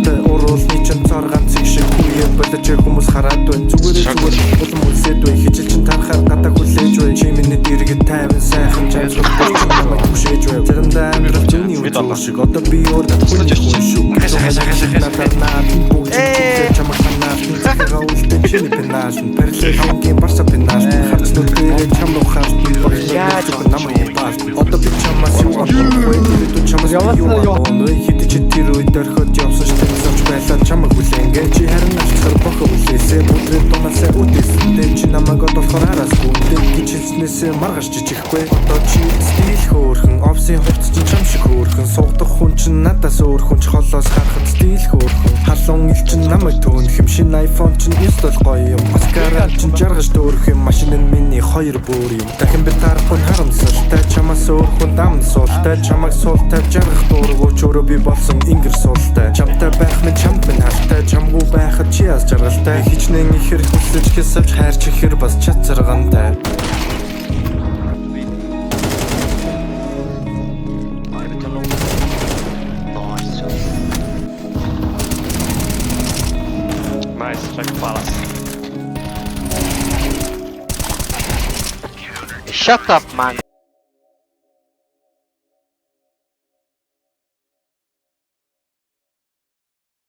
Чамтай уруулны чинь цар ганцыг шиг хүүе болож хүмүүс хараад байна. Зүгээр улам үлсэд бай хичээл чин тарахаар гадаг хүлээж бай. Чи миний дэргэд тайван сайхан чамсрах болсон намайг хүшээж бай. Заримдаа амьдрал түүний үйл шиг одоо би өөрөө хүлээж хүн шүү. Надад бүгд чамаг санаад цагаа үлдэн чиний пенаш персехийн барса пенаш харц нүдэрээ чам руу хаас би яаж намайг баас одоо би чамаас юу авахгүй би чамаас юу авахгүй хит чи тэр үед дөрхөд явсан штеп зорч байлаа чамаг хүлэнгээ чи харин начхар бохоо үлээсээ бүдрээ донасаа үдээсээ чи намайг одоо хараас гүнтэй чилснээсээ маргаш чихгүй одоо чи стил хөөрхөн овсын хувцс чи чам шиг хөөрхөн суугдах хүн чи надаас өөр хүн ч холоос харахад стил хөөрхөн халуун ил чи намайг төөнх юм шин iPhone чи install гоё юм маскара чи жаргаж төөрөх юм машин нь миний хоёр бүр юм дахин би тарахгүй харамсалтай чамаас өөр хүн дамсуултай чамайг суултай жаргах дургууч өөрөө би болсон ингэр суултай чамтай байх минь чамд минь хартай чамгүй байхад чи аз жаргалтай хичнээн ихэр хүсэж хэсэж хайрч ихэр бас чад заргантай Nice, check palace. Shut up, man.